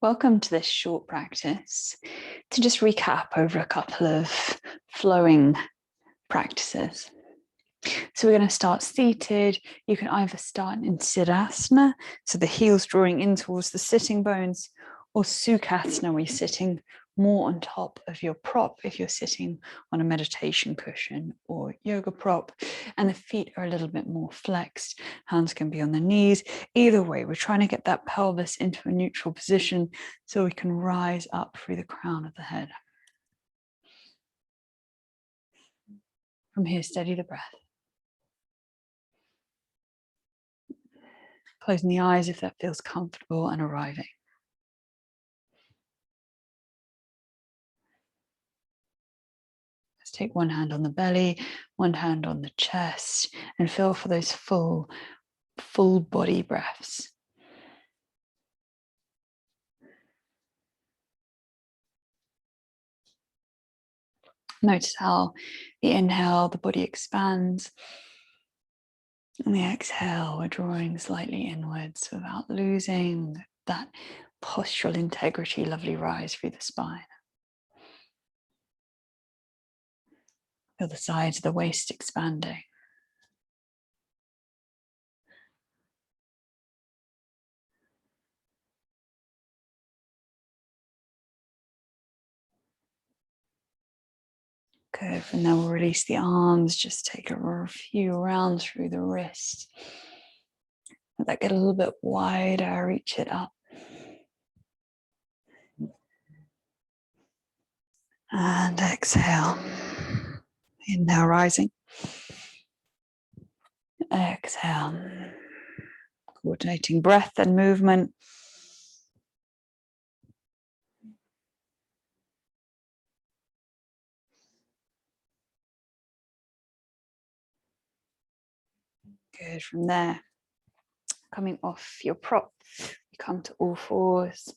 Welcome to this short practice to just recap over a couple of flowing practices. So we're going to start seated. You can either start in Siddhasana, so the heels drawing in towards the sitting bones, or Sukhasana, where you're sitting more on top of your prop if you're sitting on a meditation cushion or yoga prop, and the feet are a little bit more flexed. Hands can be on the knees. Either way, we're trying to get that pelvis into a neutral position so we can rise up through the crown of the head. From here, steady the breath. Closing the eyes if that feels comfortable and arriving. Let's take one hand on the belly, one hand on the chest, and feel for those full body breaths. Notice how the inhale, the body expands, and the exhale, we're drawing slightly inwards without losing that postural integrity, lovely rise through the spine. Feel the sides of the waist expanding. Good, and then we'll release the arms, just take a few rounds through the wrist. Let that get a little bit wider, reach it up. And exhale. Inhale, rising. Exhale. Coordinating breath and movement. Good, from there, coming off your prop, you come to all fours.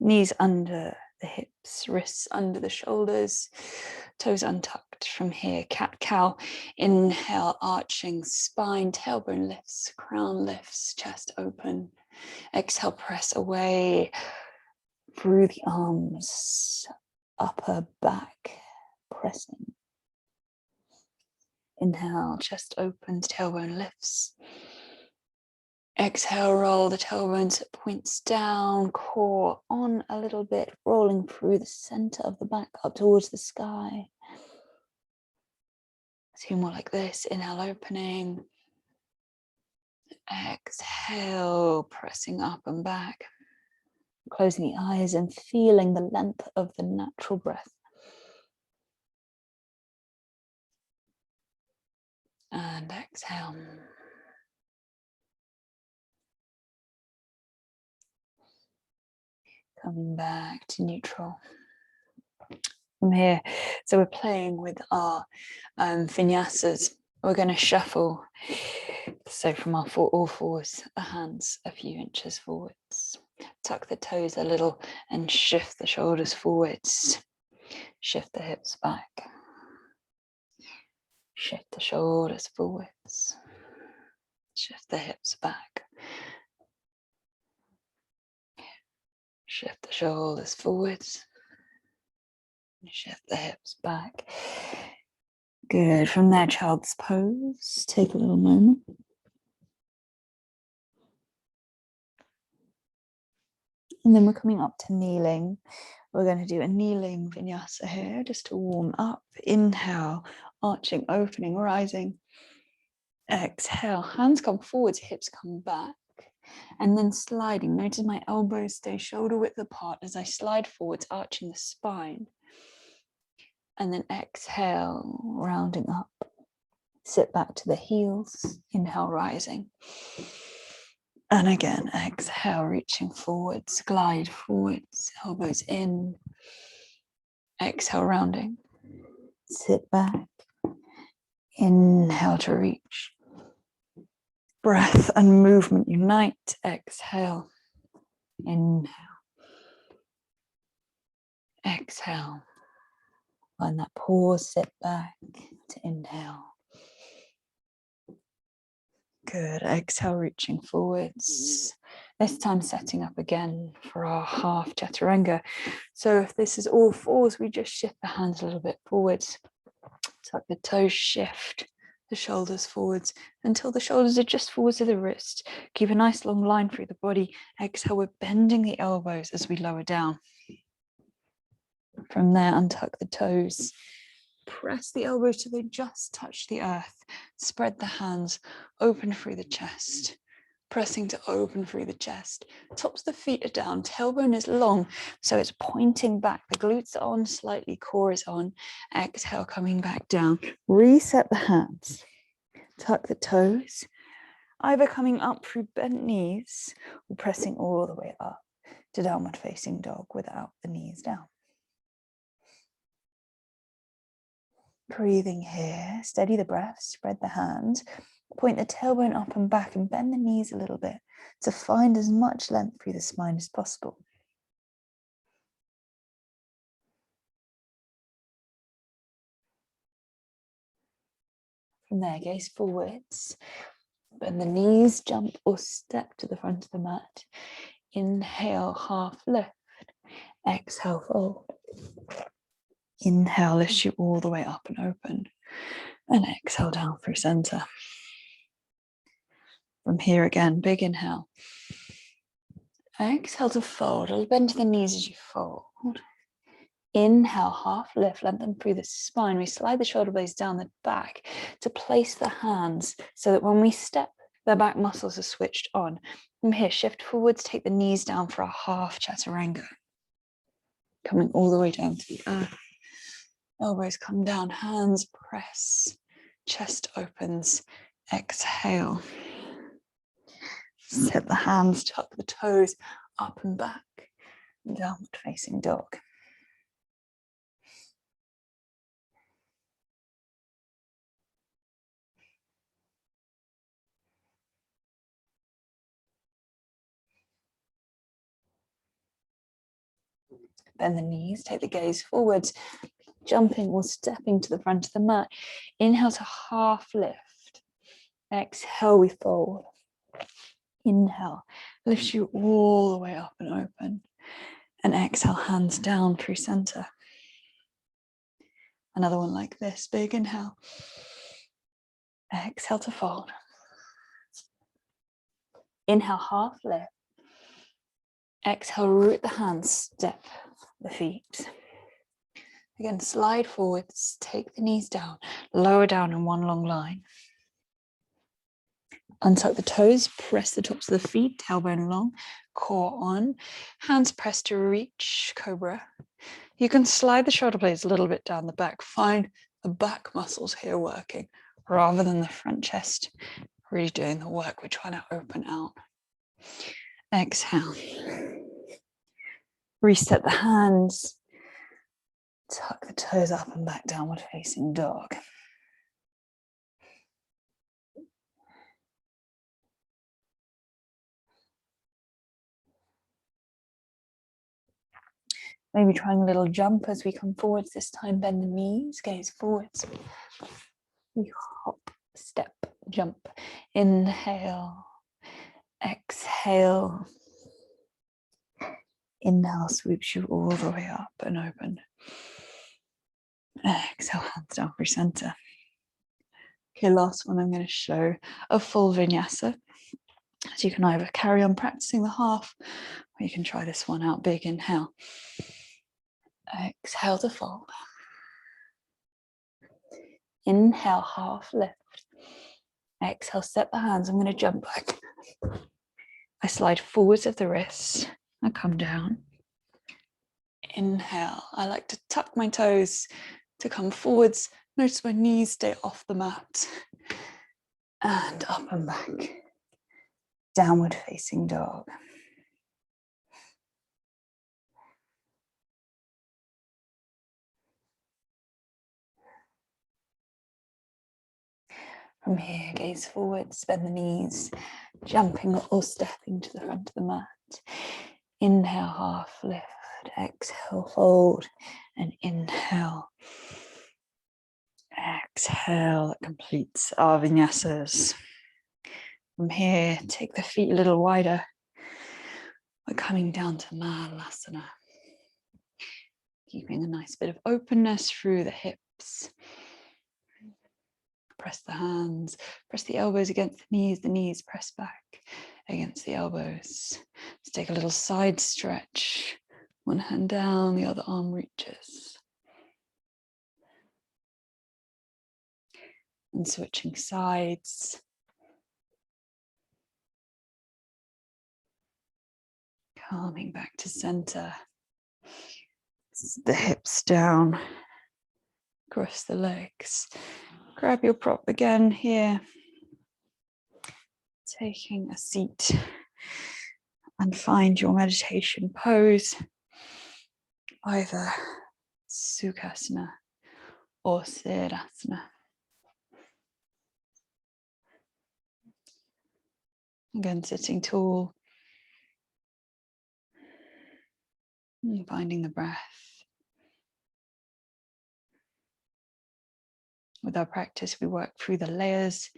Knees under the hips, wrists under the shoulders, toes untucked. From here, cat-cow. Inhale, arching spine, tailbone lifts, crown lifts, chest open. Exhale, press away through the arms, upper back, pressing. Inhale, chest opens, tailbone lifts. Exhale, roll the tailbones, points down, core on a little bit, rolling through the center of the back up towards the sky. 2 more like this. Inhale, opening. Exhale, pressing up and back. Closing the eyes and feeling the length of the natural breath. And exhale. Coming back to neutral. From here, so we're playing with our vinyasas. We're going to shuffle. So from our all fours, the hands a few inches forwards. Tuck the toes a little and shift the shoulders forwards. Shift the hips back. Shift the shoulders forwards. Shift the hips back. Shift the shoulders forwards. Shift the hips back. Good. From there, child's pose. Take a little moment. And then we're coming up to kneeling. We're going to do a kneeling vinyasa here just to warm up. Inhale, arching, opening, rising. Exhale, hands come forwards, hips come back. And then sliding. Notice my elbows stay shoulder width apart as I slide forwards, arching the spine. And then exhale, rounding up. Sit back to the heels. Inhale, rising. And again, exhale, reaching forwards, glide forwards, elbows in. Exhale, rounding. Sit back. Inhale to reach. Breath and movement unite. Exhale. Inhale. Exhale. Find that pause, sit back to inhale. Good. Exhale, reaching forwards. This time setting up again for our half chaturanga. So if this is all fours, we just shift the hands a little bit forwards. Tuck the toes, shift the shoulders forwards until the shoulders are just forwards of the wrist. Keep a nice long line through the body. Exhale, we're bending the elbows as we lower down. From there, untuck the toes. Press the elbows till they just touch the earth. Spread the hands, open through the chest. Pressing to open through the chest. Tops of the feet are down, tailbone is long, so it's pointing back. The glutes are on slightly, core is on. Exhale, coming back down. Reset the hands. Tuck the toes. Either coming up through bent knees or pressing all the way up to downward facing dog without the knees down. Breathing here, steady the breath, spread the hands, point the tailbone up and back and bend the knees a little bit to find as much length through the spine as possible. From there, gaze forwards, bend the knees, jump or step to the front of the mat. Inhale, half lift, exhale, fold. Inhale, lift you all the way up and open, and exhale down through center. From here again, big inhale. Exhale to fold. I'll bend to the knees as you fold. Inhale, half lift, lengthen through the spine. We slide the shoulder blades down the back to place the hands so that when we step, the back muscles are switched on. From here, shift forwards, take the knees down for a half chaturanga. Coming all the way down to the earth. Elbows come down, hands press, chest opens, exhale. Set the hands, tuck the toes up and back, downward facing dog. Bend the knees, take the gaze forwards, jumping or stepping to the front of the mat. Inhale to half lift. Exhale, we fold. Inhale, lift you all the way up and open. And exhale, hands down through center. Another one like this, big inhale. Exhale to fold. Inhale, half lift. Exhale, root the hands, step the feet. Again, slide forwards, take the knees down, lower down in one long line. Untuck the toes, press the tops of the feet, tailbone long, core on. Hands press to reach, cobra. You can slide the shoulder blades a little bit down the back. Find the back muscles here working rather than the front chest really doing the work. We're trying to open out. Exhale. Reset the hands. Tuck the toes up and back, downward facing dog. Maybe trying a little jump as we come forwards this time. Bend the knees, gaze forwards. We hop, step, jump. Inhale, exhale. Inhale swoops you all the way up and open. Exhale, hands down through center. Okay, last one, I'm going to show a full vinyasa. So you can either carry on practicing the half, or you can try this one out. Big inhale. Exhale to fold. Inhale, half lift. Exhale, set the hands. I'm going to jump back. I slide forwards of the wrists. I come down. Inhale. I like to tuck my toes to come forwards. Notice my knees stay off the mat. And up and back. Downward facing dog. From here, gaze forwards, bend the knees, jumping or stepping to the front of the mat. Inhale, half lift. Exhale, fold. And inhale. Exhale. That completes our vinyasas. From here, take the feet a little wider. We're coming down to Mahalasana. Keeping a nice bit of openness through the hips. Press the hands, press the elbows against the knees press back against the elbows. Let's take a little side stretch. One hand down, the other arm reaches. And switching sides. Calming back to center. The hips down. Cross the legs. Grab your prop again here. Taking a seat. And find your meditation pose. Either Sukhasana or Siddhasana. Again, sitting tall. And finding the breath. With our practice, we work through the layers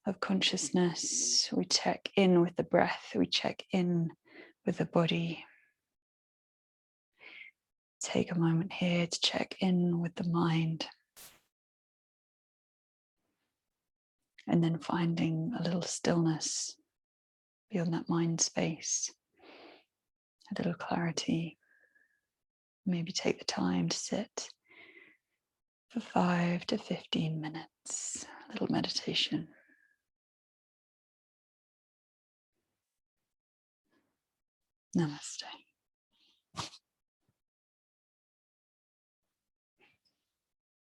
of consciousness. We check in with the breath. We check in with the body. Take a moment here to check in with the mind. And then finding a little stillness beyond that mind space. A little clarity. Maybe take the time to sit for 5 to 15 minutes. A little meditation. Namaste.